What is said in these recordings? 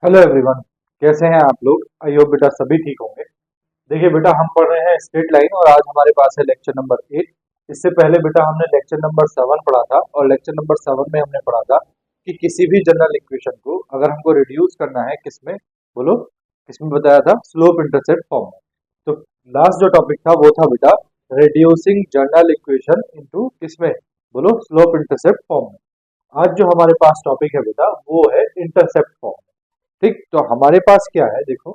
Hello everyone. कैसे हैं आप लोग? आई होप बेटा सभी ठीक होंगे। देखिए बेटा, हम पढ़ रहे हैं स्ट्रेट लाइन और आज हमारे पास है लेक्चर नंबर 8। इससे पहले बेटा हमने लेक्चर नंबर 7 पढ़ा था और लेक्चर नंबर 7 में हमने पढ़ा था कि किसी भी जनरल इक्वेशन को अगर हमको रिड्यूस करना है किसमें, बोलो किसमें बताया था? स्लोप इंटरसेप्ट फॉर्म में। तो लास्ट जो टॉपिक था वो था बेटा रिड्यूसिंग जनरल इक्वेशन इनटू किसमें, बोलो स्लोप इंटरसेप्ट फॉर्म में। आज जो हमारे पास टॉपिक है बेटा वो है इंटरसेप्ट फॉर्म। ठीक, तो हमारे पास क्या है देखो,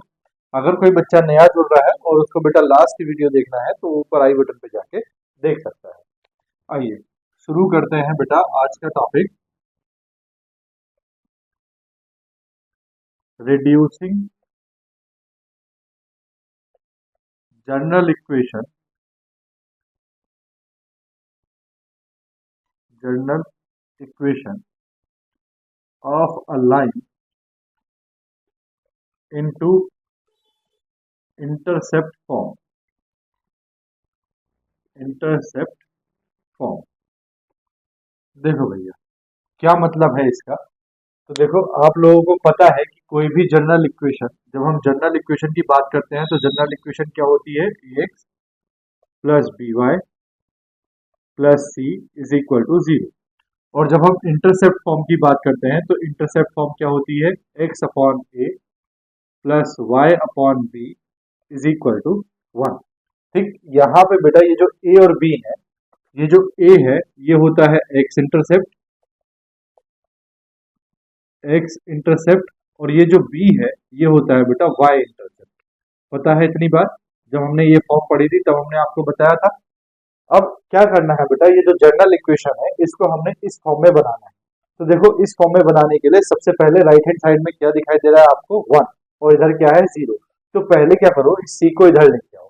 अगर कोई बच्चा नया जुड़ रहा है और उसको बेटा लास्ट वीडियो देखना है तो ऊपर आई बटन पे जाके देख सकता है। आइए शुरू करते हैं बेटा आज का topic, reducing general equation, general equation of a line into intercept form, intercept form. देखो भैया, क्या मतलब है इसका? तो देखो, आप लोगों को पता है कि कोई भी जनरल इक्वेशन, जब हम जनरल इक्वेशन की बात करते हैं तो जनरल इक्वेशन क्या होती है? X plus b y plus c is equal to zero. और जब हम इंटरसेप्ट फॉर्म की बात करते हैं तो इंटरसेप्ट फॉर्म क्या होती है? X upon a plus y upon b is equal to one. ठीक, यहाँ पे बेटा ये जो ए और बी है, ये जो ए है ये होता है एक्स इंटरसेप्ट, एक्स इंटरसेप्ट, और ये जो बी है ये होता है बेटा वाई इंटरसेप्ट। पता है इतनी बात? जब हमने ये फॉर्म पढ़ी थी तब हमने आपको बताया था। अब क्या करना है बेटा, ये जो जनरल इक्वेशन है इसको हमने इस फॉर्म में बनाना है। तो देखो, इस फॉर्म में बनाने के लिए सबसे पहले राइट हैंड साइड में क्या दिखाई दे रहा है आपको? वन। और इधर क्या है? जीरो। तो पहले क्या करो, इस सी को इधर लेके आओ।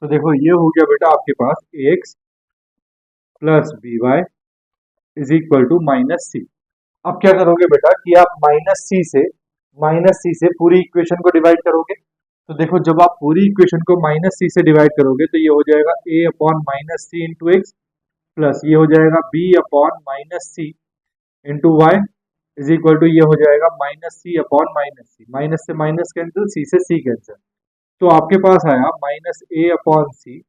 तो देखो ये हो गया बेटा आपके पास x plus b y is equal to minus c. अब क्या करोगे बेटा कि आप माइनस सी से पूरी इक्वेशन को डिवाइड करोगे। तो देखो, जब आप पूरी इक्वेशन को माइनस सी से डिवाइड करोगे तो ये हो जाएगा a upon minus c into x plus ये हो जाएगा b upon minus c into y is equal to ये हो जाएगा minus c upon minus c. Minus से माइनस कैंसिल, सी से सी कैंसिल। तो आपके पास आया माइनस ए अपॉन सी।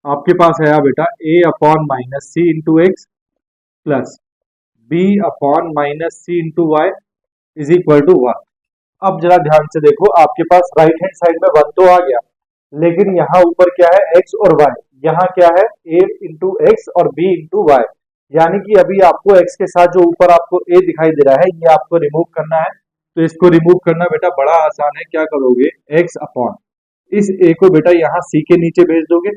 आपके पास आया बेटा a upon minus c into x plus b upon minus c into y is equal to one. अब जरा ध्यान से देखो, आपके पास राइट हैंड साइड में वन तो आ गया, लेकिन यहाँ ऊपर क्या है? एक्स और वाई। यहाँ क्या है? ए इंटू एक्स और बी इंटू वाई। यानी कि अभी आपको एक्स के साथ जो ऊपर आपको ए दिखाई दे रहा है ये आपको रिमूव करना है। तो इसको रिमूव करना बेटा बड़ा आसान है। क्या करोगे? एक्स अपॉन इस ए को बेटा यहाँ सी के नीचे भेज दोगे,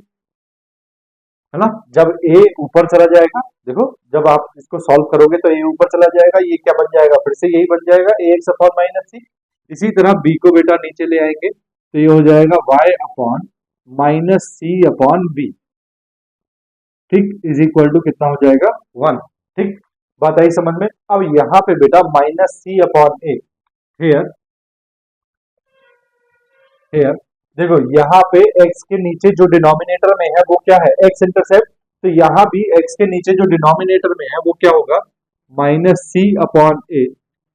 है ना? जब ए ऊपर चला जाएगा, देखो जब आप इसको सॉल्व करोगे तो ए ऊपर चला जाएगा, ये क्या बन जाएगा? फिर से यही बन जाएगा ए एक्स अपॉन माइनस सी। इसी तरह बी को बेटा नीचे ले आएंगे तो ये हो जाएगा Y upon minus c upon B. ठीक, इज इक्वल टू कितना हो जाएगा? वन। ठीक, बात आई समझ में? अब यहाँ पे बेटा माइनस सी अपॉन ए, हेयर हेयर देखो यहाँ पे x के नीचे जो डिनोमिनेटर में है वो क्या है? x intercept. तो यहाँ भी x के नीचे जो डिनोमिनेटर में है वो क्या होगा? Minus c upon a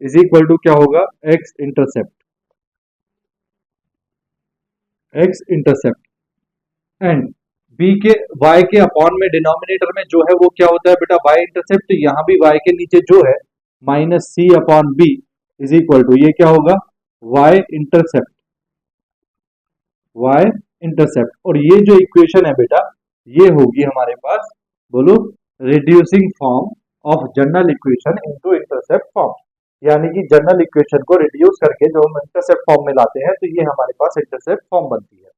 is equal to क्या होगा? x intercept, x intercept. And b के y के अपॉन में डिनोमिनेटर में जो है वो क्या होता है बेटा? y intercept. तो यहाँ भी y के नीचे जो है minus c upon b is equal to ये क्या होगा? y intercept, y intercept. और ये जो इक्वेशन है बेटा ये होगी हमारे पास, बोलो, reducing form of general equation into intercept form. यानी कि जनरल इक्वेशन को रिड्यूस करके जो हम इंटरसेप्ट फॉर्म में लाते हैं तो ये हमारे पास इंटरसेप्ट फॉर्म बनती है।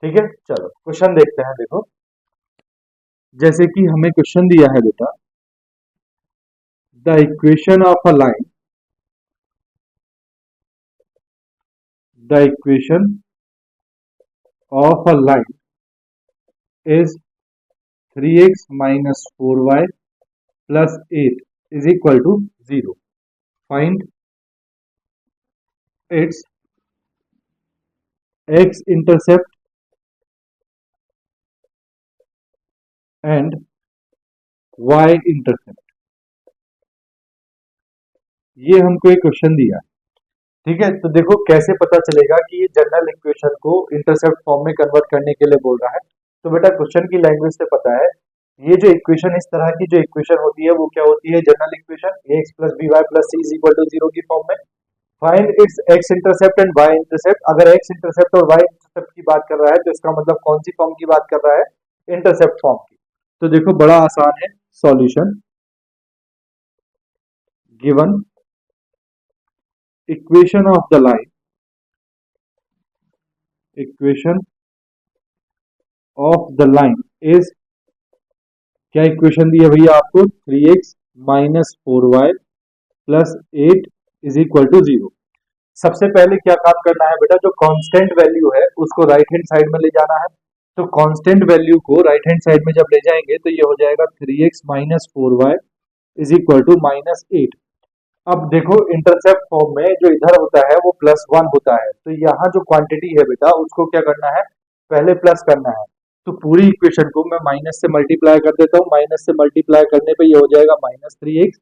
ठीक है, चलो क्वेश्चन देखते हैं। देखो, जैसे कि हमें क्वेश्चन दिया है बेटा, the equation of a line, the equation of a line is 3x minus 4y plus 8 is equal to 0. Find its x-intercept and y-intercept। ये हमको एक क्वेश्चन दिया है, ठीक है। तो देखो कैसे पता चलेगा कि ये जनरल इक्वेशन को इंटरसेप्ट फॉर्म में कन्वर्ट करने के लिए बोल रहा है। तो बेटा क्वेश्चन की लैंग्वेज से पता है, ये जो इक्वेशन, इस तरह की जो इक्वेशन होती है वो क्या होती है, general equation, ax plus b y plus c is equal to 0 की फॉर्म में। Find its x intercept and y intercept. अगर x इंटरसेप्ट और y इंटरसेप्ट की बात कर रहा है तो इसका मतलब कौन सी फॉर्म की बात कर रहा है, इंटरसेप्ट फॉर्म की। तो देखो बड़ा आसान है solution. Given equation of the line, equation of the line is, क्या इक्वेशन दी है भैया आपको, 3x minus 4y plus 8 is equal to 0। सबसे पहले क्या काम करना है बेटा, जो कांस्टेंट वैल्यू है उसको राइट हैंड साइड में ले जाना है। तो कांस्टेंट वैल्यू को राइट हैंड साइड में जब ले जाएंगे तो ये हो जाएगा 3x minus 4y is equal to minus 8। अब देखो इंटरसेप्ट फॉर्म में जो इधर होता है वो +1 होता है, तो यहाँ जो क्वांटिटी है बेटा उसको क्या करना है, पहले प्लस करना है। तो पूरी इक्वेशन को मैं माइनस से मल्टीप्लाई कर देता हूँ, माइनस से मल्टीप्लाई करने पे ये हो जाएगा -3x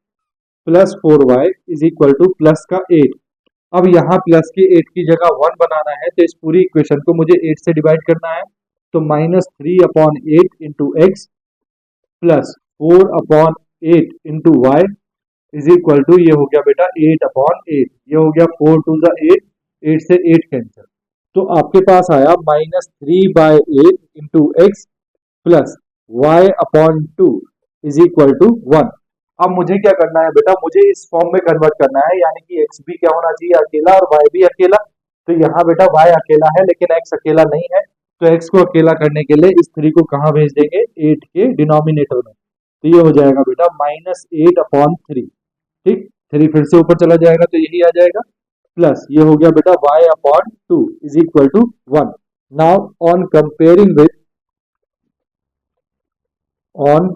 plus 4y is equal two plus का 8। अब यहाँ प्लस के 8 की जगह 1 बनाना है, तो इस पूरी इक्वेशन को मुझे 8 से डिवाइड करना है। तो -3/8 into x plus 4/8 into y is equal to, ये हो गया बेटा 8/8, ये हो गया 4 टू द 8, 8 से 8 कैंसिल। तो आपके पास आया -3/8 into x plus y/2 is equal to 1। अब मुझे क्या करना है बेटा, मुझे इस फॉर्म में कन्वर्ट करना है, यानी कि x भी क्या होना चाहिए, अकेला, और y भी अकेला। तो यहाँ बेटा y अकेला है लेकिन x अकेला नहीं है, तो x को अकेला करने के लिए इस 3 को कहाँ भेज देंगे, 8 के डिनोमिनेटर में। तो ये हो जाएगा बेटा -8/3, ठीक। 3 फिर से ऊपर चला जाएगा तो यही आ जाएगा, प्लस ये हो गया बेटा y/2 is equal to 1। Now on comparing with, on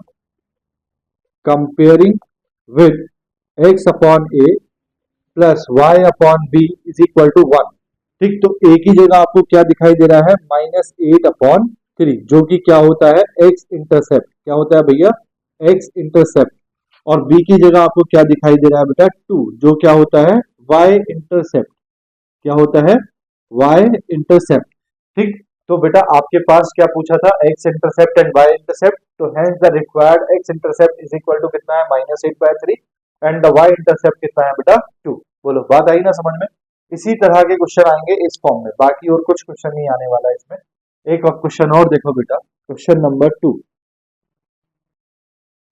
comparing with x/a plus y/b is equal to 1, ठीक। तो a की जगह आपको क्या दिखाई दे रहा है, -8/3, जो कि क्या होता है, x इंटरसेप्ट। क्या होता है भैया, x इंटरसेप्ट। और b की जगह आपको क्या दिखाई दे रहा है बेटा, 2, जो क्या होता है, y इंटरसेप्ट। क्या होता है, y इंटरसेप्ट, ठीक। तो बेटा आपके पास क्या पूछा था, x intercept and y intercept. तो hence the required x intercept is equal to कितना है, -8/3, एंड द y इंटरसेप्ट कितना है बेटा, 2। बोलो बात आई ना समझ में। इसी तरह के क्वेश्चन आएंगे इस फॉर्म में, बाकी और कुछ क्वेश्चन नहीं आने वाला है इसमें। एक और क्वेश्चन और देखो बेटा, क्वेश्चन नंबर 2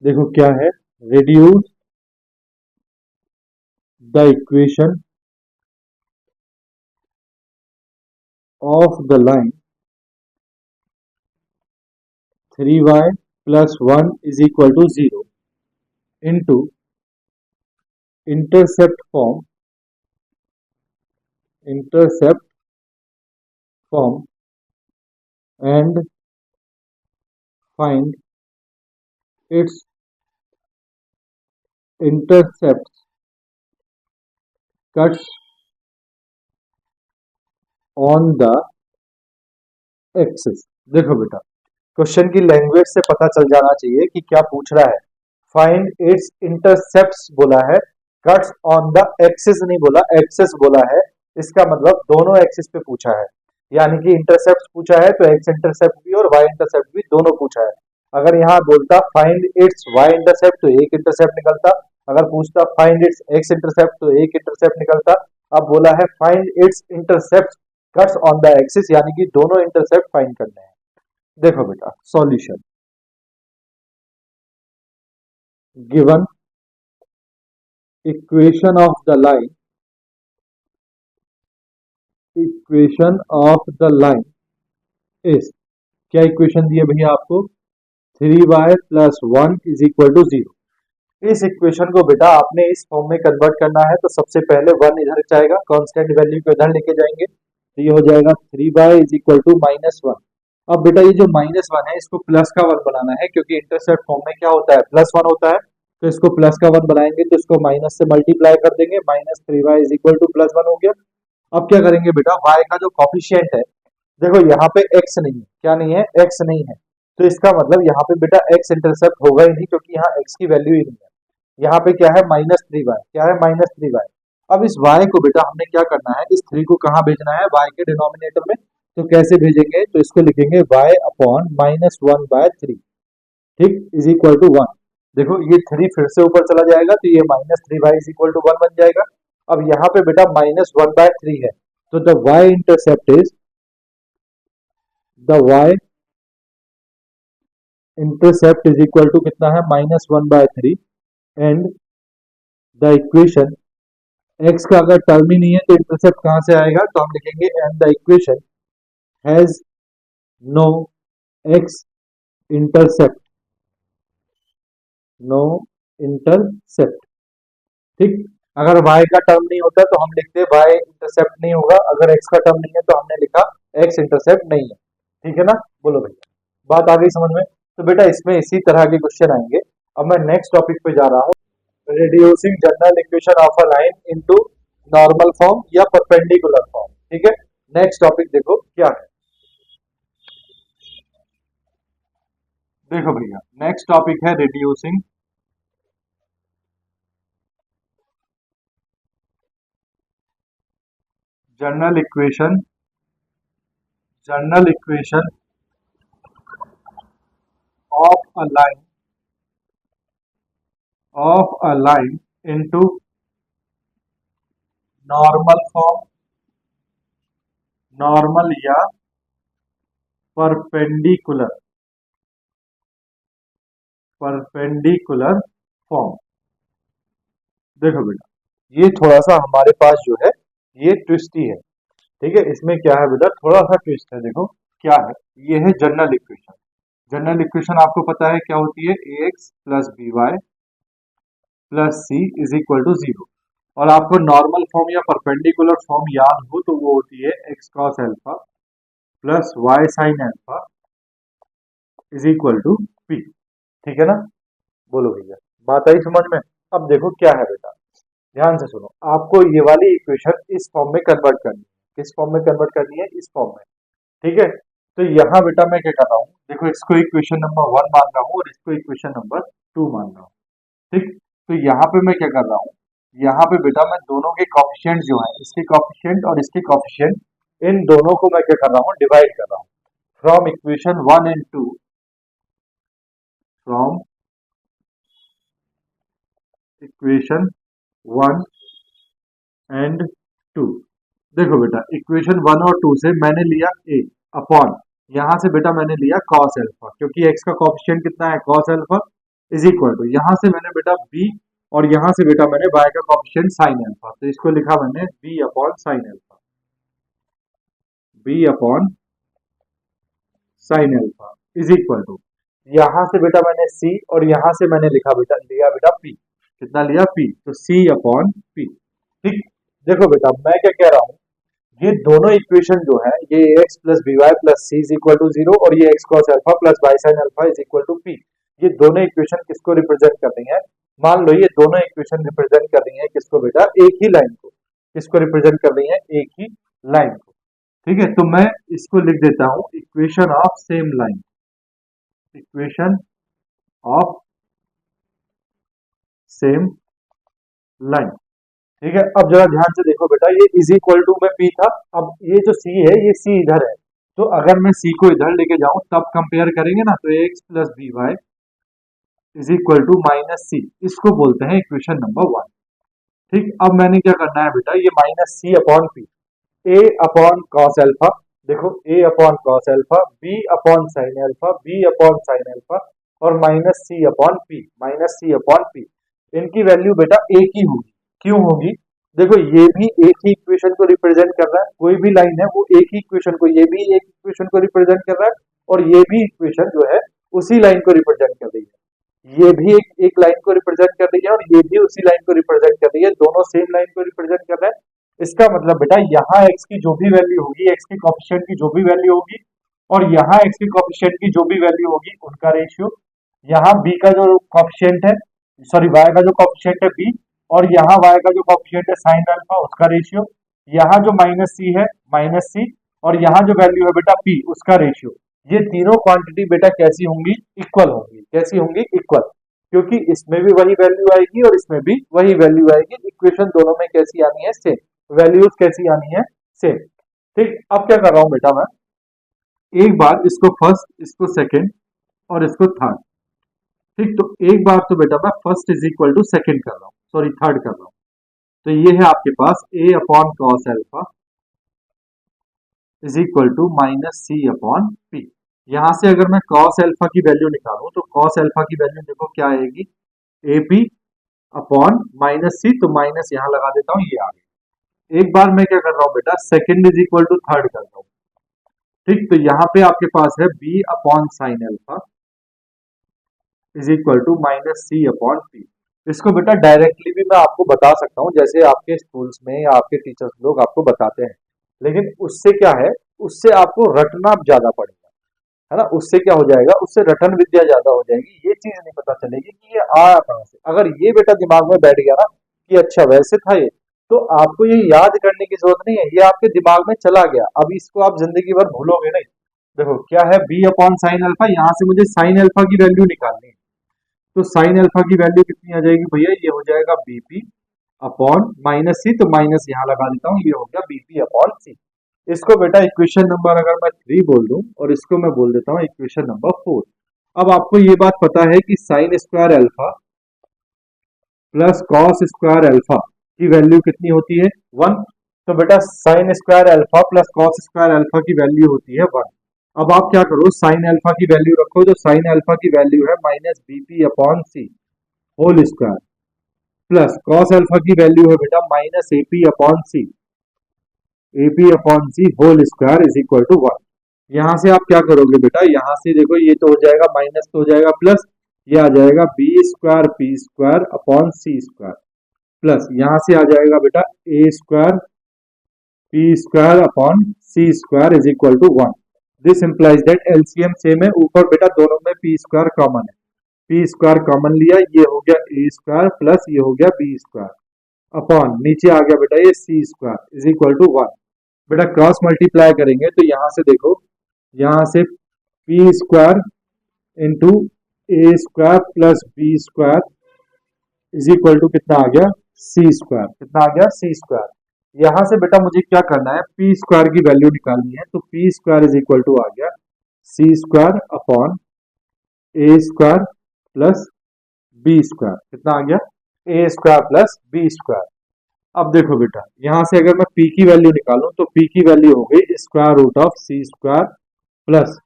देखो क्या है, reduce the equation of the line 3y plus 1 is equal to 0 into intercept form and find its intercepts, cuts on the axis। देखो बेटा क्वेश्चन की लैंग्वेज से पता चल जाना चाहिए कि क्या पूछ रहा है। फाइंड इट्स इंटरसेप्ट्स बोला है, कट्स ऑन द एक्सिस नहीं बोला, एक्सिस बोला है। इसका मतलब दोनों एक्सिस पे पूछा है, यानी कि इंटरसेप्ट पूछा है तो एक्स इंटरसेप्ट भी और वाई इंटरसेप्ट भी दोनों पूछा है। अगर यहाँ बोलता फाइंड इट्स वाई इंटरसेप्ट तो एक इंटरसेप्ट निकलता, अगर पूछता फाइंड इट्स एक्स इंटरसेप्ट तो एक इंटरसेप्ट निकलता। अब बोला है find its intercept cuts on the axis, यानी कि दोनों इंटरसेप्ट फाइंड करने हैं। देखो बेटा solution, given equation of the line, equation of the line is, क्या इक्वेशन दी है भैया आपको, 3y plus 1 is equal to 0। इस इक्वेशन को बेटा आपने इस फॉर्म में कन्वर्ट करना है, तो सबसे पहले 1 इधर जाएगा, कांस्टेंट वैल्यू को इधर लेके जाएंगे, तो ये हो जाएगा 3y इज इक्वल टू -1। अब बेटा ये जो -1 है इसको प्लस का 1 बनाना है, क्योंकि इंटरसेप्ट फॉर्म में क्या होता है, +1 होता है। तो इसको प्लस का 1 बनाएंगे तो इसको माइनस से मल्टीप्लाई कर देंगे, -3y इज इक्वल टू +1 हो गया। अब क्या करेंगे बेटा, y का जो कॉफिशिएंट है, देखो यहाँ पे x नहीं है, क्या नहीं है, x नहीं है, तो इसका मतलब यहाँ पे बेटा x इंटरसेप्ट होगा ही नहीं, क्योंकि यहाँ x की वैल्यू ही नहीं है। यहाँ पे क्या है -3y, क्या है -3y। अब इस y को बेटा हमने क्या करना है, इस 3 को कहाँ भेजना है, y के डिनोमिनेटर में। तो कैसे भेजेंगे, तो इसको लिखेंगे y अपॉन -1/3, ठीक, इज इक्वल टू 1। देखो ये 3 फिर से ऊपर चला जाएगा तो ये -3y इज इक्वल टू 1 बन जाएगा। अब यहाँ पे बेटा -1/3 है, तो the y intercept is, the y intercept is equal to कितना है, -1/3। एंड द इक्वेशन, x का अगर टर्म ही नहीं है तो इंटरसेप्ट कहां से आएगा, तो हम लिखेंगे and the equation has no x intercept, no intercept, ठीक। अगर y का टर्म नहीं होता तो हम लिखते y इंटरसेप्ट नहीं होगा, अगर x का टर्म नहीं है तो हमने लिखा x इंटरसेप्ट नहीं है, ठीक है ना। बोलो भैया, बात आ गई समझ में। तो बेटा इसमें इसी तरह के क्वेश्चन आएंगे। अब मैं नेक्स्ट टॉपिक पे जा रहा हूँ, reducing general equation of a line into normal form या परपेंडिकुलर फॉर्म, ठीक है। नेक्स्ट टॉपिक देखो क्या है, देखो भैया नेक्स्ट टॉपिक है reducing general equation of a line into normal form, normal या परपेंडिकुलर फॉर्म। देखो बेटा ये थोड़ा सा हमारे पास जो है ये ट्विस्टी है, ठीक है। इसमें क्या है बेटा, थोड़ा सा ट्विस्ट है। देखो क्या है, ये है जनरल इक्वेशन। जनरल इक्वेशन आपको पता है क्या होती है, ax plus by plus c is equal to 0। और आपको नॉर्मल फॉर्म या परपेंडिकुलर फॉर्म याद हो तो वो होती है x cos alpha plus y sin alpha is equal to p, ठीक है ना। बोलो भैया, बात आई समझ में। अब देखो क्या है बेटा, ध्यान से सुनो, आपको ये वाली इक्वेशन इस फॉर्म में कन्वर्ट करनी है। किस फॉर्म में कन्वर्ट करनी है, इस फॉर्म में, ठीक है। तो यहाँ बेटा मैं क्या कर रहा हूँ, देखो इसको इक्वेशन नंबर 1 मान रहा हूँ और इसको इक्वेशन नंबर 2 मान रहा हूँ, ठीक। तो यहाँ पे मैं क्या कर रहा हूँ, यहाँ पे बेटा मैं दोनों के कॉफिशिएंट जो है, इसके कॉफिशिएंट और इसके कॉफिशिएंट, इन दोनों को मैं क्या कर रहा हूँ, डिवाइड कर रहा हूँ। From equation 1 and 2, from equation 1 and 2। देखो बेटा इक्वेशन 1 और 2 से मैंने लिया a अपॉन, यहां से बेटा मैंने लिया cos अल्फा, क्योंकि x का कोएफिशिएंट कितना है, cos alpha is equal to, यहां से मैंने बेटा b और यहां से बेटा मैंने y का कोएफिशिएंट sin अल्फा, तो इसको लिखा मैंने b upon sin alpha, b upon sin alpha is equal to, यहां से बेटा मैंने c और यहां से मैंने लिया बेटा p, कितना लिया p, तो c अपॉन p, ठीक। देखो बेटा मैं क्या कह रहा हूं, ये दोनों इक्वेशन जो है, ये ax plus b y plus c is equal to 0 और ये x cos alpha plus y sin alpha is equal to p, ये दोनों इक्वेशन किसको रिप्रेजेंट कर रही है, मान लो ये दोनों इक्वेशन रिप्रेजेंट कर रही है किसको बेटा, एक ही लाइन को। किसको रिप्रेजेंट कर रही है, एक ही लाइन को, ठीक है। तो मैं इसको लिख देता हूं equation of same line, equation of same line, ठीक है। अब जरा ध्यान से देखो बेटा, ये इज इक्वल टू में p था, अब ये जो c है ये c इधर है, तो अगर मैं c को इधर लेके जाऊं तब कंपेयर करेंगे ना, तो x plus b y is equal to minus c, इसको बोलते हैं इक्वेशन नंबर 1, ठीक। अब मैंने क्या करना है बेटा, ये minus c upon p, a upon cos alpha, देखो a upon cos alpha, b upon sine alpha, b upon sine alpha और minus c upon p, minus c upon p, इनकी वैल्यू बेटा एक ही होगी। क्यों होगी, देखो ये भी एक ही इक्वेशन को रिप्रेजेंट कर रहा है, कोई भी लाइन है वो एक ही इक्वेशन को, ये भी एक इक्वेशन को रिप्रेजेंट कर रहा है और ये भी इक्वेशन जो है उसी लाइन को रिप्रेजेंट कर रही है, ये भी एक लाइन को रिप्रेजेंट कर रही है और ये भी उसी लाइन को रिप्रेजेंट कर रही है, दोनों सेम लाइन को रिप्रेजेंट कर रहे हैं। इसका मतलब बेटा यहाँ x की जो भी वैल्यू होगी, x के कोएफिशिएंट की जो भी वैल्यू होगी और यहाँ x के कोएफिशिएंट की जो भी वैल्यू होगी उनका रेशियो, यहाँ b का जो कोएफिशिएंट है, सॉरी y का जो कोएफिशिएंट है b और यहाँ y का जो कोएफिशिएंट है साइन अल्फा उसका रेशियो, यहाँ जो माइनस सी है माइनस सी और यहाँ जो वैल्यू है बेटा p उसका रेशियो, ये तीनों क्वांटिटी बेटा कैसी होंगी, इक्वल होंगी। कैसी होंगी, इक्वल। क्योंकि इसमें भी वही वैल्यू आएगी और इसमें भी वही वैल्यू आएगी। इक्वेशन दोनों में कैसी आनी है, सेम। वैल्यूज कैसी आनी है, सेम। ठीक, अब क्या कर रहा हूं बेटा, मैं एक बार इसको फर्स्ट, इसको सेकंड और इसको थर्ड। ठीक, तो एक बार तो बेटा मैं first is equal to second कर रहा हूँ, सॉरी थर्ड कर रहा हूँ। तो ये है आपके पास a upon cos alpha is equal to minus c upon p. यहां से अगर मैं कॉस एल्फा की वैल्यू निकालूं तो कॉस एल्फा की वैल्यू देखो क्या आएगी, ए पी अपॉन माइनस सी, तो माइनस यहां लगा देता हूं, ये आ गया। एक बार मैं क्या कर रहा हूं बेटा, second is equal to third कर रहा हूं। ठीक, तो यहाँ पे आपके पास है b upon sine alpha is equal to minus c upon p. इसको बेटा डायरेक्टली भी मैं आपको बता सकता हूँ, जैसे आपके स्कूल्स में या आपके टीचर्स लोग आपको बताते हैं, लेकिन उससे क्या है, उससे आपको रटना ज्यादा पड़ेगा, है ना। उससे क्या हो जाएगा, उससे रटन विद्या ज्यादा हो जाएगी, ये चीज नहीं पता चलेगी कि ये आया कहां से। अगर ये बेटा दिमाग में बैठ गया ना कि अच्छा वैसे था ये, तो आपको ये याद करने की जरूरत नहीं है, ये आपके दिमाग में चला गया, अब इसको आप जिंदगी भर भूलोगे नहीं। देखो क्या है, बी अपॉन साइन अल्फा, यहाँ से मुझे साइन अल्फा की वैल्यू निकालनी है। तो साइन अल्फा की वैल्यू कितनी आ जाएगी भैया, ये हो जाएगा बीपी अपॉन माइनस सी, तो माइनस यहाँ लगा देता हूँ, ये हो गया बीपी अपॉन सी। इसको बेटा इक्वेशन नंबर अगर मैं 3 बोल दूं और इसको मैं बोल देता हूँ इक्वेशन नंबर 4। अब आपको ये बात पता है कि sine square alpha plus cos square alpha की वैल्यू कितनी होती है, 1। तो बेटा sine square alpha plus cos square alpha की वैल्यू होती है 1। अब आप क्या करो, साइन अल्फा की वैल्यू रखो, तो साइन अल्फा की वैल्यू है minus b p upon c whole square, plus cos alpha की वैल्यू है बेटा minus a p upon c, a p upon c whole square is equal to 1। यहां से आप क्या करोगे बेटा, यहां से देखो ये तो हो जाएगा माइनस, तो हो जाएगा प्लस, ये आ जाएगा b square p square upon c square, plus यहां से आ जाएगा बेटा a square p square upon c square is equal to 1। This implies that LCM same है, ऊपर बेटा दोनों में पी स्क्वायर कॉमन है, पी स्क्वायर कॉमन लिया, ये हो गया ए स्क्वायर प्लस ये हो गया बी स्क्वायर अपॉन नीचे आ गया बेटा ये सी स्क्वायर इज इक्वल टू 1। बेटा क्रॉस मल्टीप्लाई करेंगे तो यहां से देखो, यहां से p square into a square plus b square is equal to कितना आ गया, सी स्क्वायर, कितना आ गया, सी स्क्वायर। यहां से बेटा मुझे क्या करना है, पी स्क्वायर की वैल्यू निकालनी है, तो p square is equal to आ गया c square upon a square plus b square, कितना आ गया, a square plus b square. अब देखो बेटा यहां से अगर मैं p की वैल्यू निकालूं तो p की वैल्यू हो गई square root of c square plus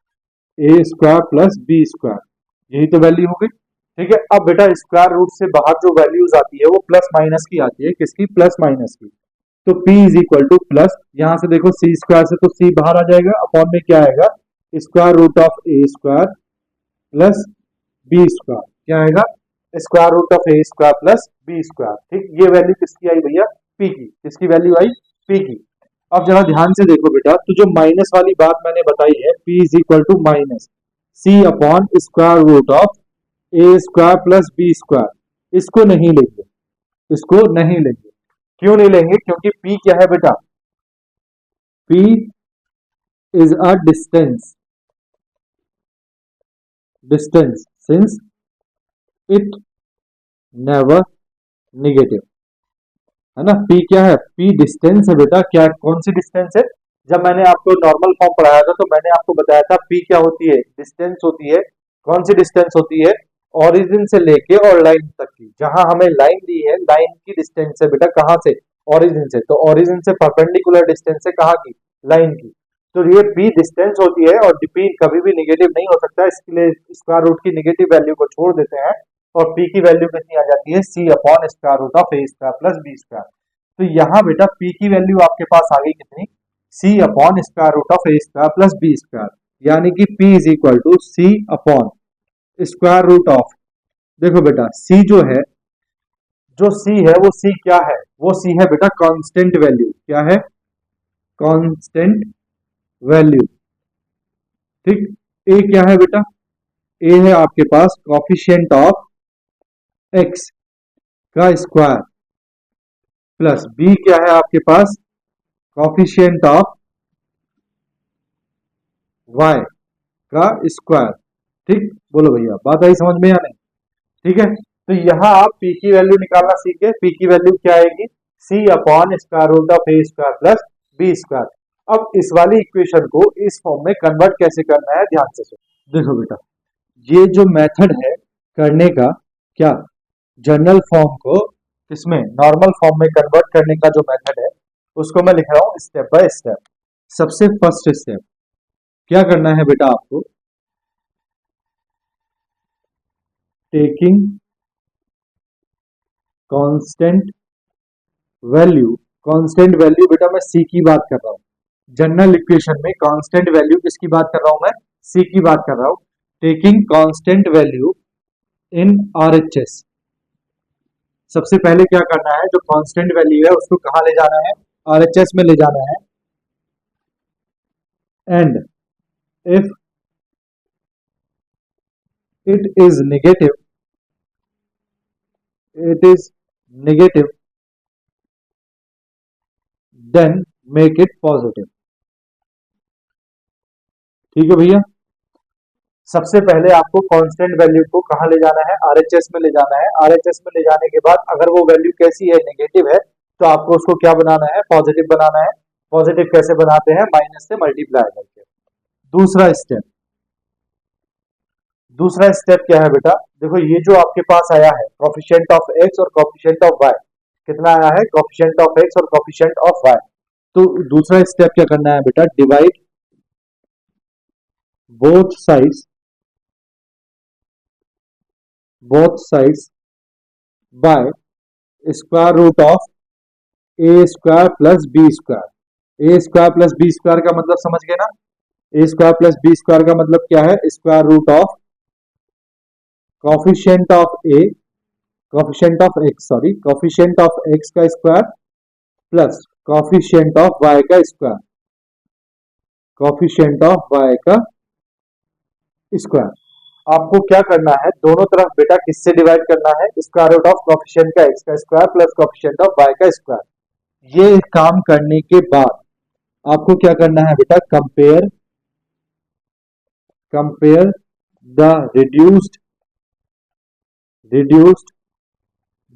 a square plus b square, यही तो वैल्यू हो गई। ठीक है, अब बेटा स्क्वायर रूट से बाहर जो वैल्यूज आती है वो प्लस माइनस की आती है, किसकी, प्लस माइनस की। तो p is equal two plus, यहां से देखो सी स्क्वायर से तो c बाहर आ जाएगा, अपॉन में क्या आएगा, square root of a square plus b square, क्या आएगा, square root of a square plus b square. ठीक, ये वैल्यू किसकी आई भैया, पी की, किसकी वैल्यू आई, पी की। अब जरा ध्यान से देखो बेटा, तो जो माइनस वाली बात मैंने बताई है, p is equal to minus c upon square root of a square plus b square, इसको नहीं लेंगे, इसको नहीं लेंगे। क्यों नहीं लेंगे, क्योंकि पी क्या है बेटा, P is a distance, distance since it never negative, है ना। पी क्या है, पी डिस्टेंस है बेटा, क्या कौन सी डिस्टेंस है, जब मैंने आपको नॉर्मल फॉर्म पढ़ाया था तो मैंने आपको बताया था पी क्या होती है, डिस्टेंस होती है। कौन सी डिस्टेंस होती है, ओरिजिन से लेके और लाइन तक की, जहां हमें लाइन दी है, लाइन की डिस्टेंस है बेटा, कहां से, ओरिजिन से, तो ओरिजिन से परपेंडिकुलर डिस्टेंस है कहां की, लाइन की। तो ये पी डिस्टेंस होती है और पी कभी भी निगेटिव नहीं हो सकता, इसके लिए स्क्वायर रूट की निगेटिव वैल्यू को छोड़ देते हैं और p की वैल्यू कितनी आ जाती है, c upon square root of a square plus b square. तो यहाँ बेटा p की वैल्यू आपके पास आ गई कितनी, c upon square root of a square plus b square, यानी कि p is equal to c upon square root of, देखो बेटा c जो है, जो c है वो c क्या है, वो c है बेटा कांस्टेंट वैल्यू, क्या है, कांस्टेंट वैल्यू। ठीक, a क्या है बेटा, a है आपके पास कॉफिशिएंट ऑफ x का स्क्वायर, प्लस b क्या है आपके पास, कॉफिशिएंट ऑफ y का स्क्वायर। ठीक, बोलो भैया बात आई समझ में या नहीं। ठीक है, तो यहाँ आप p की वैल्यू निकालना सीखे। p की वैल्यू क्या आएगी, c upon square root of a square plus b square. अब इस वाली इक्वेशन को इस फॉर्म में कन्वर्ट कैसे करना है, ध्यान से सुनो। देखो बेटा, ये जो मेथड है करने का, क्या जनरल फॉर्म को किसमें, नॉर्मल फॉर्म में कन्वर्ट करने का जो मेथड है, उसको मैं लिख रहा हूं स्टेप बाय स्टेप। सबसे फर्स्ट स्टेप क्या करना है बेटा आपको, taking constant value. Constant value बेटा मैं c की बात कर रहा हूं। जनरल इक्वेशन में कांस्टेंट वैल्यू किसकी बात कर रहा हूं, मैं c की बात कर रहा हूं। Taking constant value in RHS। सबसे पहले क्या करना है, जो कांस्टेंट वैल्यू है उसको कहां ले जाना है, RHS में ले जाना है। And if it is negative, it is negative, then make it positive। ठीक है भैया, सबसे पहले आपको कांस्टेंट वैल्यू को कहां ले जाना है, RHS में ले जाना है। RHS में ले जाने के बाद अगर वो वैल्यू कैसी है, नेगेटिव है, तो आपको उसको क्या बनाना है, पॉजिटिव बनाना है। पॉजिटिव कैसे बनाते हैं, माइनस से मल्टीप्लाई करके। दूसरा स्टेप क्या है बेटा, देखो ये जो आपके पास आया है कोफिशिएंट ऑफ एक्स और कोफिशिएंट ऑफ वाई, कितना आया है, कोफिशिएंट ऑफ एक्स और कोफिशिएंट ऑफ वाई। तो दूसरा स्टेप क्या करना है बेटा, divide both sides by square root of a square plus b square. A square plus b square का मतलब समझ गए ना, a square plus b square का मतलब क्या है, square root of coefficient of a, coefficient of x का square plus coefficient of y का स्क्वायर, कोफिशिएंट ऑफ वाई का स्क्वायर। आपको क्या करना है, दोनों तरफ बेटा किससे डिवाइड करना है, स्क्वायर रूट ऑफ कोफिशिएंट का एक्स का square plus coefficient of y का स्क्वायर। ये काम करने के बाद आपको क्या करना है बेटा, compare the reduced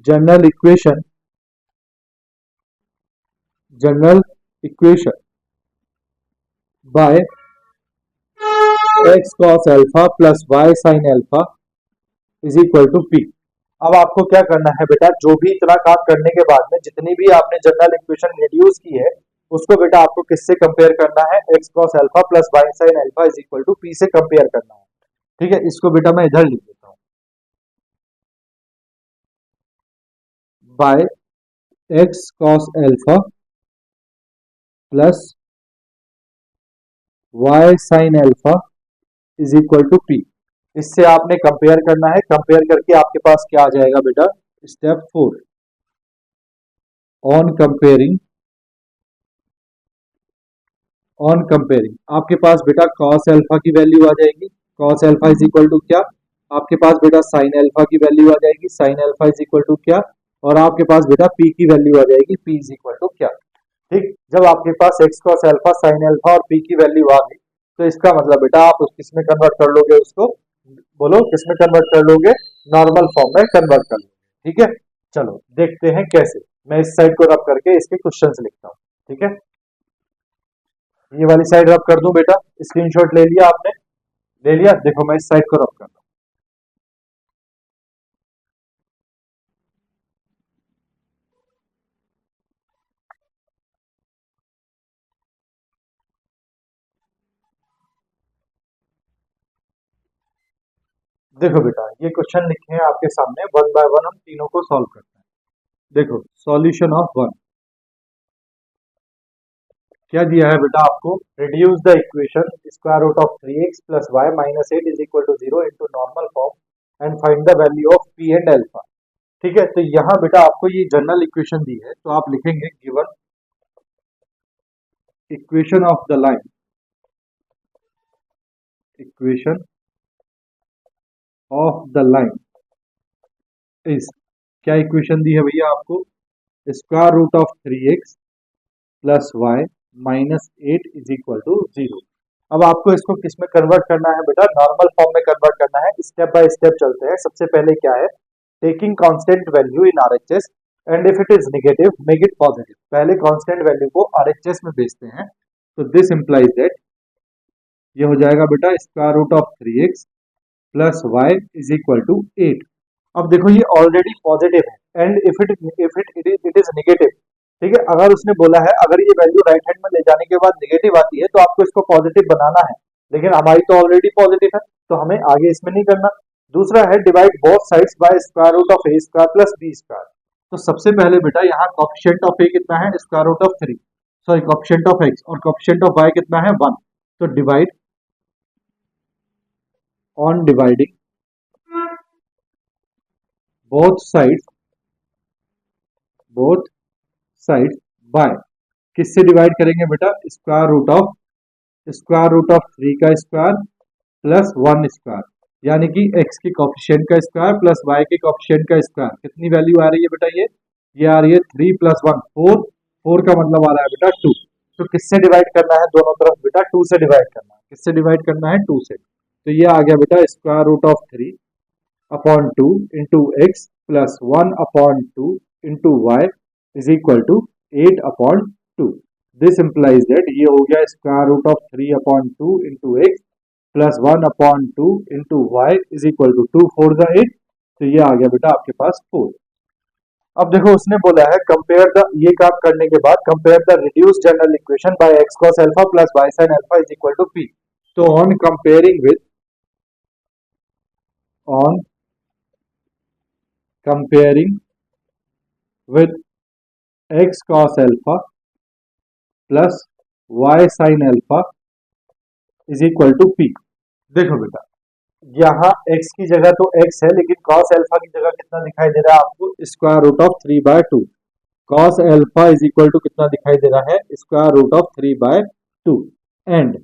general equation by x cos alpha plus y sine alpha is equal to p. अब आपको क्या करना है बेटा, जो भी इतना काम करने के बाद में जितनी भी आपने जनरल इक्वेशन रिड्यूस की है, उसको बेटा आपको किससे कंपेयर करना है, x cos alpha plus y sine alpha is equal to p से कंपेयर करना है। ठीक है, इसको बेटा मैं इधर लिख देता हूं, by x cos alpha plus y sine alpha is equal to p. इससे आपने कंपेयर करना है, कंपेयर करके आपके पास क्या आ जाएगा बेटा, स्टेप 4 ऑन कंपेयरिंग आपके पास बेटा कॉस एल्फा की वैल्यू आ जाएगी, cos alpha is equal to क्या, आपके पास बेटा साइन एल्फा की वैल्यू आ जाएगी, sine alpha is equal to क्या, और आपके पास बेटा पी की वैल्यू आ जाएगी, पी इज इक्वल टू क्या। ठीक, जब आपके पास x cos alpha sine alpha और पी की वैल्यू आ गई, तो इसका मतलब बेटा आप उस किसमें कन्वर्ट कर लोगे, उसको बोलो किसमें कन्वर्ट कर लोगे, नॉर्मल फॉर्म में कन्वर्ट कर लोगे। ठीक है, चलो देखते हैं कैसे। मैं इस साइड को रब करके इसके क्वेश्चंस लिखता हूँ। ठीक है, ये वाली साइड रब कर दूं बेटा, स्क्रीनशॉट ले लिया आपने, ले लिया, देखो मैं इस साइड को रब कर दूं। देखो बेटा ये क्वेश्चन लिखे हैं आपके सामने, वन बाय वन हम तीनों को सॉल्व करते हैं। देखो सॉल्यूशन ऑफ वन क्या दिया है बेटा आपको, reduce the equation square root of 3x plus y minus 8 is equal to 0 into normal form and find the value of p and alpha. ठीक है, तो यहाँ बेटा आपको ये जनरल इक्वेशन दी है, तो आप लिखेंगे given equation of the line, equation of the line is, क्या इक्वेशन दी है भैया आपको, square root of 3x plus y minus 8 is equal to 0। अब आपको इसको किस में कन्वर्ट करना है बेटा, नॉर्मल फॉर्म में कन्वर्ट करना है। स्टेप बाय स्टेप चलते हैं। सबसे पहले क्या है, taking constant value in RHS and if it is negative make it positive. पहले कांस्टेंट वैल्यू को आरएचएस में भेजते हैं, तो दिस इंप्लाइज दैट ये हो जाएगा बेटा square root of 3x plus y is equal to 8। अब देखो ये ऑलरेडी पॉजिटिव है and if it is negative, ठीक है। अगर उसने बोला है अगर ये वैल्यू राइट हैंड में ले जाने के बाद नेगेटिव आती है तो आपको इसको पॉजिटिव बनाना है, लेकिन हमारी तो ऑलरेडी पॉजिटिव है तो हमें आगे इसमें नहीं करना। दूसरा है divide both sides by square root of a square plus b square. तो सबसे पहले बेटा यहाँ कोएफिशिएंट ऑफ ए कितना है, square root of 3, sorry coefficient of x, और कोएफिशिएंट ऑफ वाई कितना है 1। तो divide on dividing both sides by, किससे डिवाइड करेंगे बेटा, स्क्वायर रूट ऑफ 3 का स्क्वायर प्लस 1 स्क्वायर, यानी कि x के कोएफिशिएंट का स्क्वायर प्लस y के कोएफिशिएंट का स्क्वायर। कितनी वैल्यू आ रही है बेटा, ये आ रही है 3 प्लस 1 4, 4 का मतलब आ रहा है बेटा 2। तो किससे डिवाइड करना है दोनों तरफ बेटा, 2 से डिवाइड करना है। किससे डिवाइड करना है, 2 से। तो ये आ गया बेटा square root of 3 upon 2 into x plus 1 upon 2 into y is equal to 8 upon 2। This implies that ये हो गया square root of 3 upon 2 into x plus 1 upon 2 into y is equal to 2 4 the 8। तो ये आ गया बेटा आपके पास 4। अब देखो उसने बोला है कंपेयर द, ये काम करने के बाद compare the reduce general equation by x cos alpha plus y sine alpha is equal to p. तो on comparing with x cos alpha plus y sin alpha is equal to p। देखो बेटा यहाँ x की जगह तो x है, लेकिन cos alpha की जगह कितना दिखाई दे रहा है आपको, square root of 3/2। cos alpha is equal to कितना दिखाई दे रहा है, square root of 3/2। And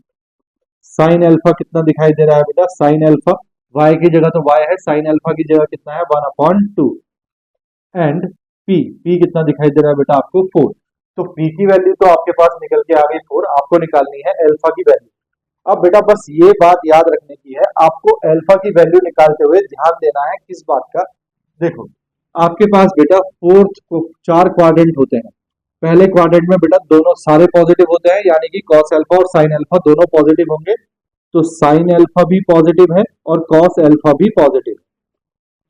sin alpha कितना दिखाई दे रहा है बेटा, sin अल्फा y की जगह तो y है, sin अल्फा की जगह कितना है 1/2। एंड p कितना दिखाई दे रहा है बेटा आपको 4। तो p की वैल्यू तो आपके पास निकल के आ गई 4, आपको निकालनी है अल्फा की वैल्यू। अब बेटा बस ये बात याद रखने की है, आपको अल्फा की वैल्यू निकालते हुए ध्यान देना है किस बात का। देखो आपके पास बेटा 4 क्वाड्रेंट होते हैं। पहले क्वाड्रेंट में बेटा दोनों सारे पॉजिटिव होते हैं, यानी कि कॉस अल्फा और साइन अल्फा दोनों पॉजिटिव होंगे। तो साइन अल्फा भी पॉजिटिव है और कॉस अल्फा भी पॉजिटिव,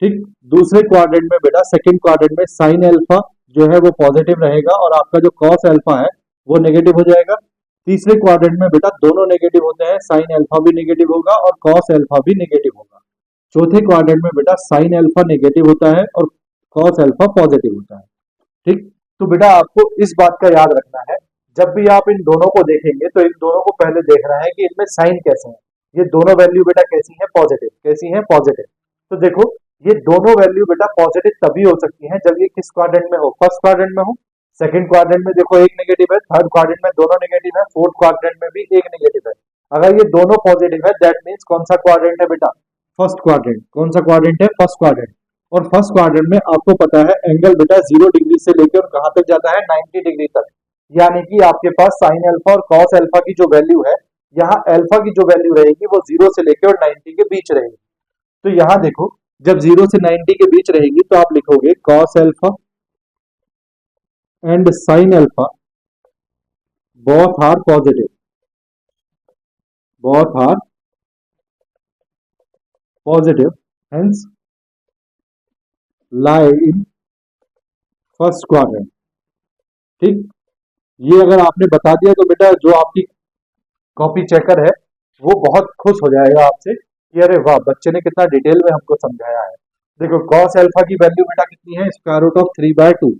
ठीक। दूसरे क्वाड्रेंट में बेटा सेकंड क्वाड्रेंट में साइन अल्फा जो है वो पॉजिटिव रहेगा और आपका जो कॉस अल्फा है वो नेगेटिव हो जाएगा। तीसरे क्वाड्रेंट में बेटा दोनों नेगेटिव होते हैं, साइन अल्फा भी नेगेटिव होगा और कॉस अल्फा भी नेगेटिव होगा। चौथे क्वाड्रेंट में बेटा साइन अल्फा नेगेटिव होता है और कॉस अल्फा पॉजिटिव होता है, ठीक। तो बेटा आपको इस बात का याद रखना है, जब भी आप इन दोनों को देखेंगे तो इन दोनों को पहले देखना है कि इनमें साइन कैसे हैं। ये दोनों वैल्यू बेटा कैसी है, पॉजिटिव। कैसी है, पॉजिटिव। तो देखो ये दोनों वैल्यू बेटा पॉजिटिव तभी हो सकती हैं जब ये किस क्वाड्रेंट में हो, फर्स्ट क्वाड्रेंट में हो। सेकंड क्वाड्रेंट में देखो एक नेगेटिव है, थर्ड क्वाड्रेंट में दोनों नेगेटिव है, फोर्थ क्वाड्रेंट में भी एक नेगेटिव है। अगर ये दोनों पॉजिटिव है दैट मींस कौन सा क्वाड्रेंट है बेटा, फर्स्ट क्वाड्रेंट। कौन सा क्वाड्रेंट है, फर्स्ट क्वाड्रेंट। और फर्स्ट क्वाड्रेंट में आपको पता है एंगल बेटा 0 डिग्री से लेकर कहां तक जाता है, 90 डिग्री तक। यानी कि आपके पास साइन अल्फा और कॉस अल्फा की जो वैल्यू है, यहाँ अल्फा की जो वैल्यू रहेगी वो 0 से लेकर 90 के बीच रहेगी। तो यहाँ देखो जब 0 से 90 के बीच रहेगी तो आप लिखोगे cos alpha and sine alpha both are positive, hence lie in first quadrant, ठीक। ये अगर आपने बता दिया तो बेटा जो आपकी कॉपी चेकर है वो बहुत खुश हो जाएगा आपसे कि अरे वाह बच्चे ने कितना डिटेल में हमको समझाया है। देखो cos अल्फा की वैल्यू बेटा कितनी है, square root of 3/2।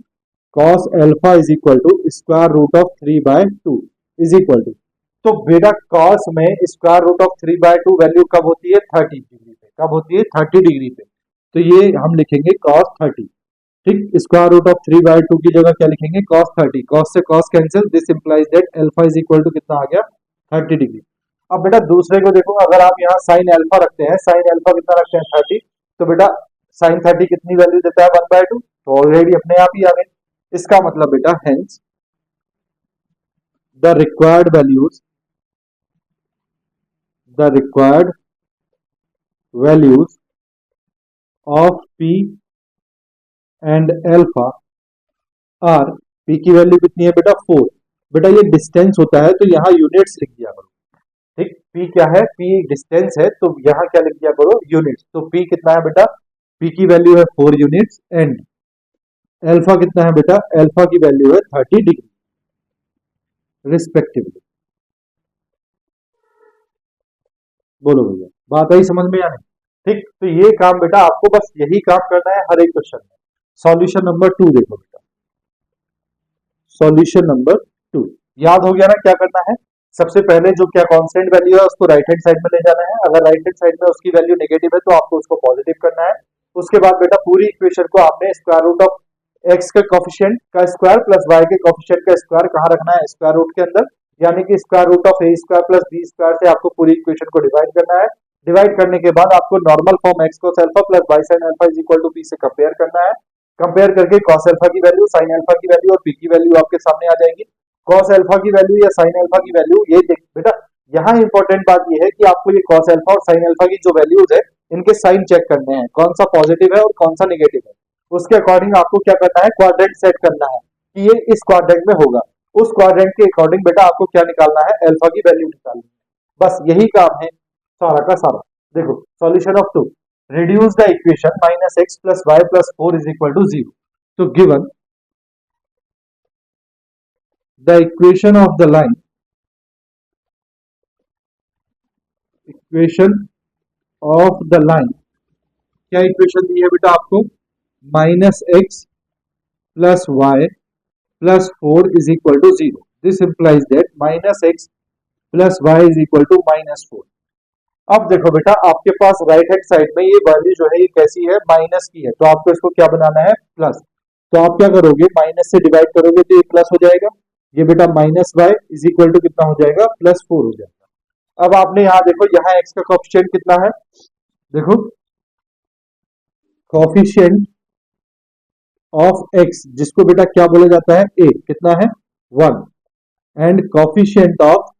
cos alpha is equal to square root of 3/2 is equal to, तो बेटा cos में स्क्वायर रूट ऑफ 3/2 वैल्यू कब होती है, 30 डिग्री पे। कब होती है, 30 डिग्री पे। तो ये हम लिखेंगे cos 30, ठीक। स्क्वायर रूट ऑफ 3/2 की जगह क्या लिखेंगे, cos 30। cos से cos cancel, this implies that alpha is equal to कितना आ गया, 30 डिग्री। अब बेटा दूसरे को देखो, अगर आप यहाँ साइन अल्फा रखते हैं, साइन अल्फा कितना रखते हैं 30, तो बेटा साइन 30 कितनी वैल्यू देता है 1/2, तो ऑलरेडी अपने आप ही आ गए। इसका मतलब बेटा hence the required values the required values of p and alpha are, पी की वैल्यू कितनी है बेटा 4। बेटा ये डिस्टेंस होता है तो यहाँ यूनिट्स लिख दिया करो। ठीक, पी क्या है, पी डिस्टेंस है तो यहाँ क्या लिख दिया करो, यूनिट्स। तो पी कितना है बेटा, पी की वैल्यू है 4 यूनिट्स एंड एल्फा कितना है बेटा, एल्फा की वैल्यू है 30 डिग्री रिस्पेक्टिवली। बोलो भैया, बात आई समझ में या नहीं? ठीक, तो ये काम बेटा आपको बस यही काम करना है हर एक क्वेश्चन में। सॉल्यूशन नंबर 2 देखो बेटा, सॉल्यूशन नंबर 2 याद हो गया ना क्या करना है। सबसे पहले जो क्या कांस्टेंट वैल्यू है उसको राइट हैंड साइड में ले जाना है। अगर राइट हैंड साइड में उसकी वैल्यू नेगेटिव है तो आपको उसको पॉजिटिव करना है। उसके बाद बेटा पूरी इक्वेशन को आपने स्क्वायर रूट ऑफ एक्स के कोफिशिएंट का स्क्वायर प्लस वाई के कोफिशिएंट का स्क्वायर कहाँ रखना है, स्क्वायर रूट के अंदर, यानी कि square root of a square plus b square से आपको पूरी इक्वेशन को डिवाइड करना है। डिवाइड करने के बाद आपको normal form x cos alpha plus y sin alpha is equal to p से कंपेयर करना है। कंपेयर करके cos अल्फा की वैल्यू, sin अल्फा की वैल्यू और p की वैल्यू आपके सामने आ जाएगी। cos अल्फा की वैल्यू या sin अल्फा की वैल्यू, ये देख बेटा यहाँ इंपॉर्टेंट बात ये है कि आपको ये cos अल्फा और sin अल्फा की जो वैल्यूज है इनके साइन चेक करने हैं, कौन सा पॉजिटिव है और कौन सा नेगेटिव है। उसके अकॉर्डिंग आपको क्या करना है, क्वाड्रेंट सेट करना है कि ये इस क्वाड्रेंट में होगा। उस क्वाड्रेंट के अकॉर्डिंग बेटा आपको क्या निकालना है, अल्फा की वैल्यू निकालनी है। बस यही काम है सारा का सारा। देखो solution of 2, reduce the equation minus x plus y plus 4 is equal to 0. So given the equation of the line, equation of the line, क्या इक्वेशन दी है बेटा आपको, minus x plus y plus 4 is equal to 0। This implies that minus x plus y is equal to minus 4। अब देखो बेटा आपके पास राइट हैंड साइड में ये वैल्यू जो है ये कैसी है, माइनस की है, तो आपको इसको क्या बनाना है, प्लस। तो आप क्या करोगे, माइनस से डिवाइड करोगे तो ये प्लस हो जाएगा। ये बेटा minus y is equal to कितना हो जाएगा, प्लस 4 हो जाएगा। अब आपने यहाँ देखो यहाँ एक्स का कोफिशिएंट कितना है, देखो कोफिशिएंट ऑफ एक्स जिसको बेटा क्या बोला जाता है, ए, कितना है 1, एंड कोफिशिएंट ऑफ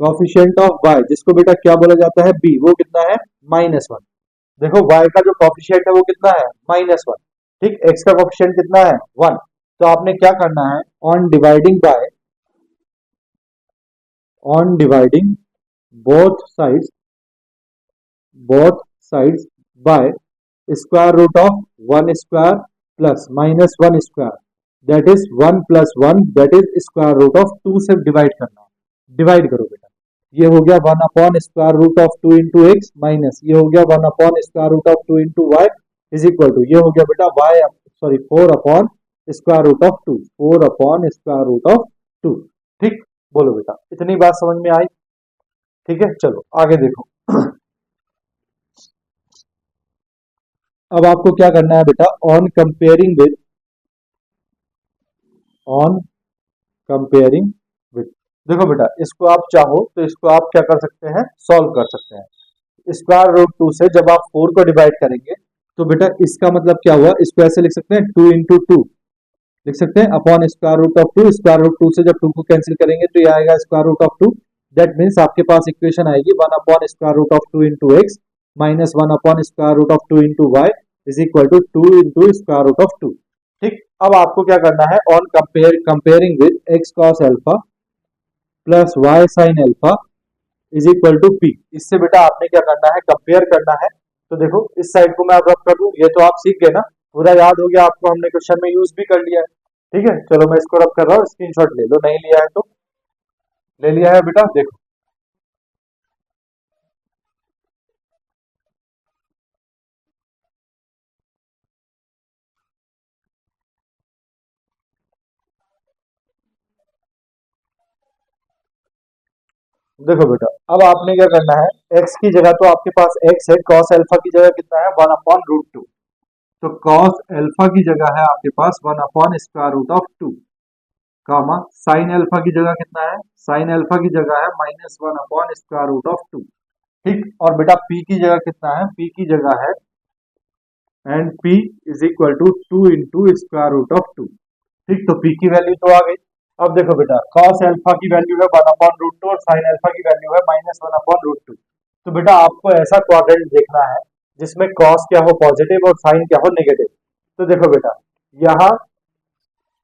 y जिसको बेटा क्या बोला जाता है, b, वो कितना है -1। देखो y का जो कोफिशिएंट है वो कितना है, -1। ठीक, x का कोफिशिएंट कितना है 1। तो आपने क्या करना है, on dividing both sides by square root of 1 square plus -1 square, that is 1 plus 1, that is square root of 2 से डिवाइड करना। डिवाइड करो बेटा, ये हो गया 1 upon square root of 2 into x minus ये हो गया 1 upon square root of 2 into y is equal to ये हो गया बेटा 4 upon square root of 2, 4 upon square root of 2। ठीक, बोलो बेटा इतनी बात समझ में आई? ठीक है, चलो आगे देखो। अब आपको क्या करना है बेटा, ऑन कंपेयरिंग विद, देखो बेटा इसको आप चाहो तो इसको आप क्या कर सकते हैं, सॉल्व कर सकते हैं। स्क्वायर रूट 2 से जब आप 4 को डिवाइड करेंगे तो बेटा इसका मतलब क्या हुआ, इसको ऐसे लिख सकते हैं 2 इंटू 2 लिख सकते हैं upon square root of 2। Square root 2 से जब 2 को कैंसिल करेंगे तो ये आएगा square root of 2। That means आपके पास इक्वेशन आएगी 1 upon square root of 2 into x minus 1 upon square root of 2 into y is equal to 2 into square root of 2। ठीक, अब आपको क्या करना है, on comparing with x cos alpha plus y sine alpha is equal to p. इससे बेटा आपने क्या करना है, कंपेयर करना है। तो देखो इस साइड को मैं अब रब कर दूं, ये तो आप सीख गए ना, पूरा याद हो गया आपको, हमने क्वेश्चन में यूज भी कर लिया है। ठीक है, चलो मैं इसको रब कर रहा हूँ, स्क्रीनशॉट ले लो, नहीं लिया है तो ले लिया है बेटा। देखो देखो बेटा अब आपने क्या करना है, x की जगह तो आपके पास x है, cos अल्फा की जगह कितना है 1 अपॉन रूट 2। तो cos अल्फा की जगह है आपके पास 1 upon square root of 2, comma sine alpha की जगह कितना है, साइन अल्फा की जगह है -1 अपॉन स्क्वायर रूट ऑफ 2। ठीक, और बेटा p की जगह कितना है, p की जगह है and p is equal to 2 into square root of 2। ठीक, तो p की वैल्यू तो आ गई। अब देखो बेटा, cos अल्फा की वैल्यू है 1/√2 और sin अल्फा की वैल्यू है -1/√2। तो बेटा आपको ऐसा क्वाड्रेंट देखना है जिसमें cos क्या हो पॉजिटिव और sin क्या हो नेगेटिव। तो देखो बेटा, यहाँ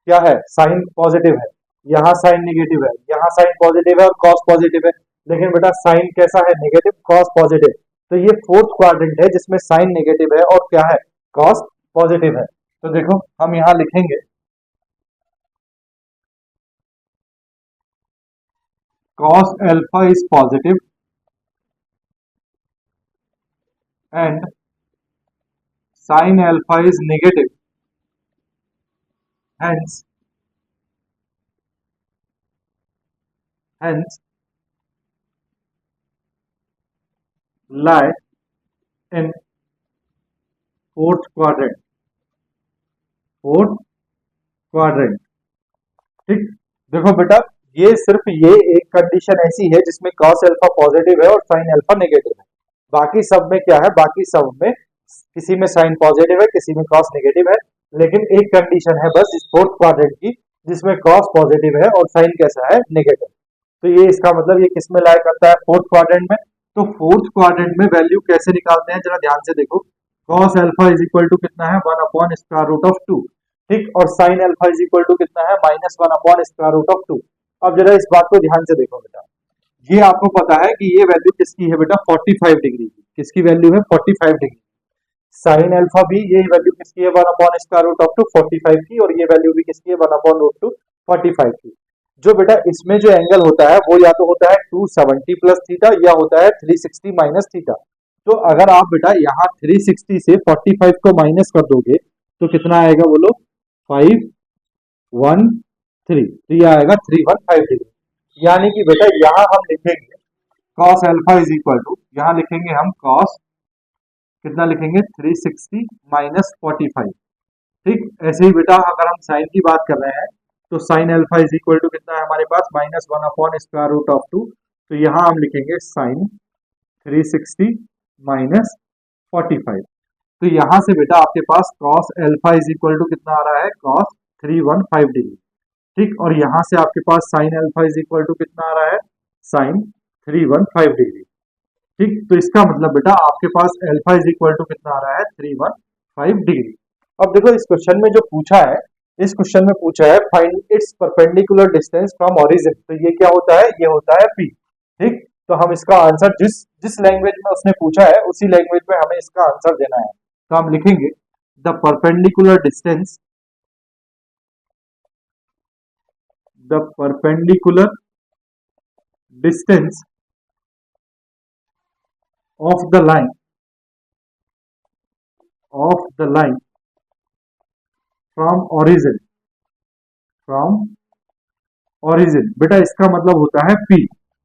क्या है, साइन पॉजिटिव है, यहाँ साइन नेगेटिव है, यहाँ साइन पॉजिटिव है और कॉस पॉजिटिव है। लेकिन बेटा साइन कैसा है, नेगेटिव, कॉस पॉजिटिव। तो ये फोर्थ क्वाड्रेंट है जिसमें साइन नेगेटिव है और क्या है, कॉस पॉजिटिव है। तो देखो हम यहाँ लिखेंगे cos alpha is positive and sin alpha is negative, hence hence lie in fourth quadrant, fourth quadrant। ठीक, देखो बेटा, ये सिर्फ ये एक कंडीशन ऐसी है जिसमें cos अल्फा पॉजिटिव है और sin अल्फा नेगेटिव है। बाकी सब में क्या है, बाकी सब में किसी में sin पॉजिटिव है, किसी में cos नेगेटिव है। लेकिन एक कंडीशन है बस इस फोर्थ क्वाड्रेंट की जिसमें cos पॉजिटिव है और sin कैसा है, नेगेटिव। तो ये इसका मतलब ये किस में लाई करता है, फोर्थ क्वाड्रेंट में। तो फोर्थ क्वाड्रेंट में वैल्यू कैसे निकालते हैं जरा ध्यान से देखो। cos alpha is equal to कितना है, 1/√2। ठीक, और sin alpha is equal to कितना है, -1/√2। अब जरा इस बात को ध्यान से देखो बेटा, ये आपको पता है कि ये वैल्यू किसकी है बेटा, 45 डिग्री की। किसकी वैल्यू है, 45 डिग्री। साइन अल्फा भी ये वैल्यू किसकी है, 1/√2 45 की, और ये वैल्यू भी किसकी है, 1/√2 45 की। जो बेटा इसमें जो एंगल होता है वो या तो होता है 270 प्लस थीटा या होता है 360 माइनस थीटा। तो अगर आप बेटा यहाँ 360 से 45 को माइनस कर दोगे तो कितना आएगा बोलो, 513। तो ये आएगा 315 डिग्री। यानी कि बेटा यहाँ हम लिखेंगे cos alpha is equal to, यहाँ लिखेंगे हम cos कितना लिखेंगे, 360 माइनस 45। ठीक, ऐसे ही बेटा अगर हम साइन की बात कर रहे हैं तो sine alpha is equal to कितना है हमारे पास, -1/√2। तो यहाँ हम लिखेंगे साइन 360 माइनस 45। तो यहाँ से बेटा आपके पास cos alpha is equal to कितना आ रहा है, cos 315 डिग्री। ठीक, और यहाँ से आपके पास sine alpha is equal to कितना आ रहा है, साइन 315 डिग्री। ठीक, तो इसका मतलब बेटा आपके पास अल्फा इज इक्वल टू कितना आ रहा है, 315 डिग्री। अब देखो इस क्वेश्चन में जो पूछा है, इस क्वेश्चन में पूछा है find its perpendicular distance from origin. तो ये क्या होता है, ये होता है p। ठीक, तो हम इसका आंसर जिस जिस लैंग्वेज में उसने पूछा है उसी लैंग्वेज में हमें इसका आंसर देना है। तो हम लिखेंगे the perpendicular distance, the perpendicular distance of the line, of the line from origin, from origin. बेटा इसका मतलब होता है p।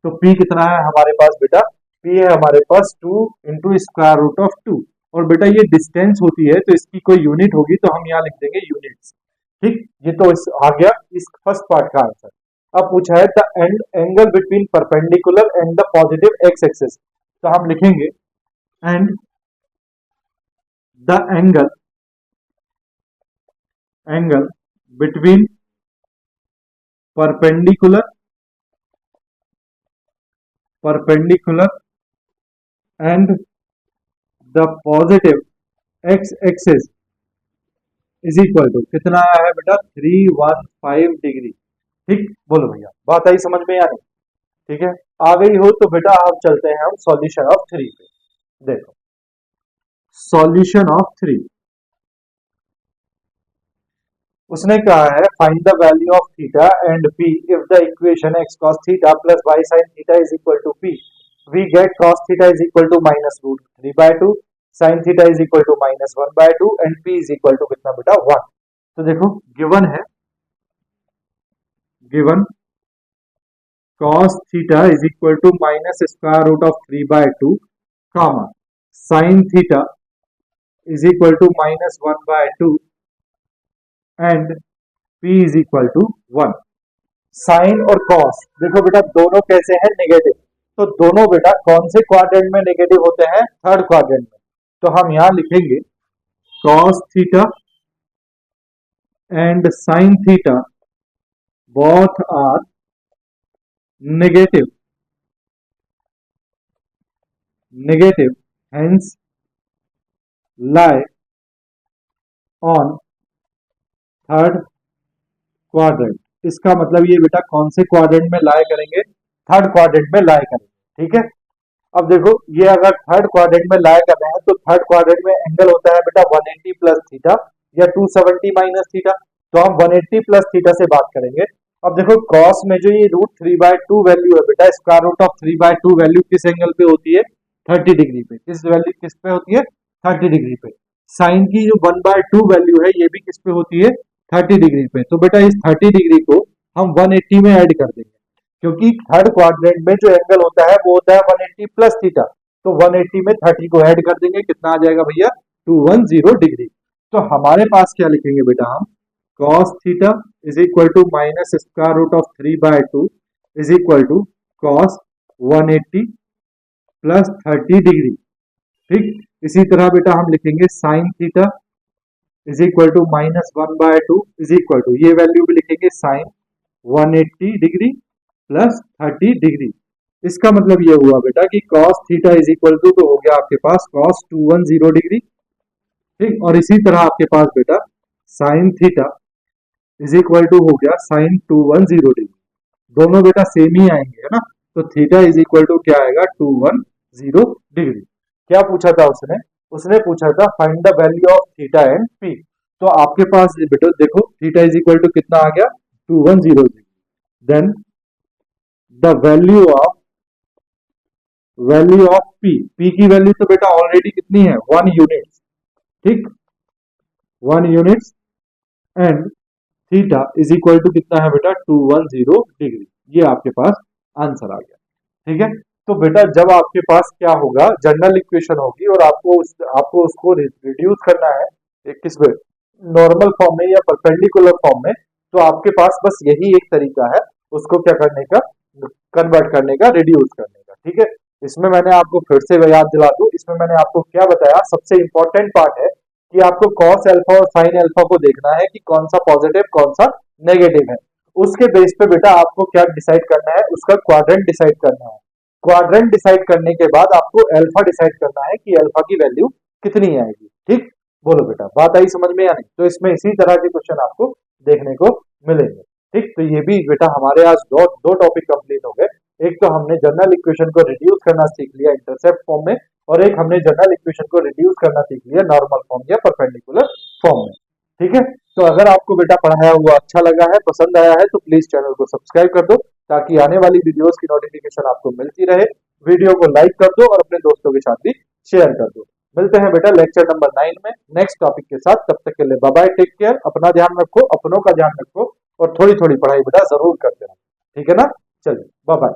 तो p कितना है हमारे पास बेटा, p है हमारे पास 2 इंटू स्क्वायर रूट ऑफ 2। और बेटा ये डिस्टेंस होती है तो इसकी कोई यूनिट होगी तो हम यहाँ लिख देंगे यूनिट्स। ठीक, ये तो इस आ गया इस फर्स्ट पार्ट का आंसर। अब पूछा है the angle between perpendicular and the positive x axis. तो हम लिखेंगे and the angle, angle between perpendicular, perpendicular and the positive x axis is equal to कितना आया है बेटा, 315 डिग्री। ठीक, बोलो भैया बात आई समझ में या नहीं। ठीक है, आ गई हो तो बेटा अब चलते हैं हम सॉल्यूशन ऑफ 3 पे। देखो सॉल्यूशन ऑफ 3, उसने कहा है find the value of theta and p if the equation x cos theta plus y sin theta is equal to p। We get cos theta is equal to -√3/2, sin theta is equal to -1/2 and p is equal to कितना बेटा, 1। तो देखो given है, given cos theta is equal to -√3/2, comma sin theta is equal to -1/2 and p is equal to 1। Sign और cos देखो बेटा दोनों कैसे हैं, नेगेटिव। तो दोनों बेटा कौन से क्वाड्रेंट में नेगेटिव होते हैं, थर्ड क्वाड्रेंट में। तो हम यहां लिखेंगे cos theta and sin theta both are negative, hence lie on third quadrant. इसका मतलब ये बेटा कौन से क्वाड्रेंट में लाई करेंगे, थर्ड क्वाड्रेंट में लाई करेंगे। ठीक है, अब देखो ये अगर थर्ड क्वाड्रेंट में लाई कर रहे हैं तो थर्ड क्वाड्रेंट में एंगल होता है बेटा 180 प्लस थीटा या 270 माइनस थीटा, तो हम 180 प्लस थीटा से बात करेंगे। अब देखो क्रॉस में जो ये √3/2 वैल्यू है बेटा, स्क्वायर रूट ऑफ 3/2 वैल्यू किस एंगल पे होती है, 30 डिग्री पे। किस वैल्यू किस पे होती है, 30 डिग्री पे। साइन की जो 1/2 वैल्यू है ये भी किस पे होती है, 30 डिग्री पे। तो बेटा इस 30 डिग्री को हम 180 में ऐड कर देंगे, क्योंकि थर्ड क्वाड्रेंट में जो एंगल होता है वो होता है 180 प्लस थीटा, तो 180 में 30 को ऐड कर देंगे, कितना आ जाएगा भैया, 210 डिग्री। तो हमारे पास क्या लिखेंगे बेटा, हम cos theta is equal to minus square root of 3/2 is equal to cos 180 plus 30 degree. ठीक, इसी तरह बेटा हम लिखेंगे sine theta is equal to -1/2 is equal to, ये वैल्यू भी लिखेंगे साइन 180 डिग्री प्लस 30 डिग्री। इसका मतलब ये हुआ बेटा कि cos theta is equal to, तो हो गया आपके पास cos 210 डिग्री। ठीक, और इसी तरह आपके पास बेटा sine theta is equal to हो गया साइन 210 डिग्री। दोनों बेटा सेम ही आएंगे, है ना, तो थीटा इज इक्वल टू क्या आएगा, 210 डिग्री। क्या पूछा था उसने, उसने पूछा था find the value of theta and P. तो आपके पास बेटा देखो थीटा इज इक्वल टू कितना आ गया, 210 degree. Then the value of p की वैल्यू तो बेटा ऑलरेडी कितनी है, 1 यूनिट। ठीक, 1 unit and theta is equal to कितना है बेटा, 210 डिग्री। ये आपके पास आंसर आ गया। ठीक है, तो बेटा जब आपके पास क्या होगा, जनरल इक्वेशन होगी और आपको उसको रिड्यूस करना है एक किस में, नॉर्मल फॉर्म में या परपेंडिकुलर फॉर्म में, तो आपके पास बस यही एक तरीका है उसको क्या करने का, कन्वर्ट करने का, रिड्यूस करने का। ठीक है, इसमें मैंने आपको फिर से याद दिला दूं, इसमें मैंने आपको क्या बताया, सबसे इंपॉर्टेंट पार्ट है कि आपको कॉस अल्फा और साइन अल्फा को देखना है कि कौन सा पॉजिटिव कौन सा नेगेटिव है। उसके बेस पे बेटा आपको क्या डिसाइड करना है, उसका क्वाड्रेंट डिसाइड करना है। क्वाड्रेंट डिसाइड करने के बाद आपको अल्फा डिसाइड करना है कि अल्फा की वैल्यू कितनी आएगी। ठीक, बोलो बेटा बात आई समझ में या नहीं। तो इसमें इसी तरह के क्वेश्चन आपको देखने को मिलेंगे। ठीक, तो ये भी बेटा हमारे आज दो टॉपिक कंप्लीट हो गए। एक तो हमने जनरल इक्वेशन को रिड्यूस करना सीख लिया इंटरसेप्ट फॉर्म में, और एक हमने जनरल इक्वेशन को रिड्यूस करना सीख लिया नॉर्मल फॉर्म या परपेंडिकुलर फॉर्म में। ठीक है, तो अगर आपको बेटा पढ़ाया हुआ अच्छा लगा है, पसंद आया है, तो प्लीज चैनल को सब्सक्राइब कर दो ताकि आने वाली वीडियोस की नोटिफिकेशन आपको मिलती रहे। वीडियो को लाइक कर दो और अपने दोस्तों के साथ भी शेयर कर दो। मिलते हैं बेटा लेक्चर नंबर 9 में नेक्स्ट टॉपिक के साथ। तब तक के लिए बाय बाय, टेक केयर, अपना ध्यान रखो, अपनों का ध्यान रखो और थोड़ी थोड़ी पढ़ाई बेटा जरूर करते रहो। ठीक है ना, चलिए बाय बाय।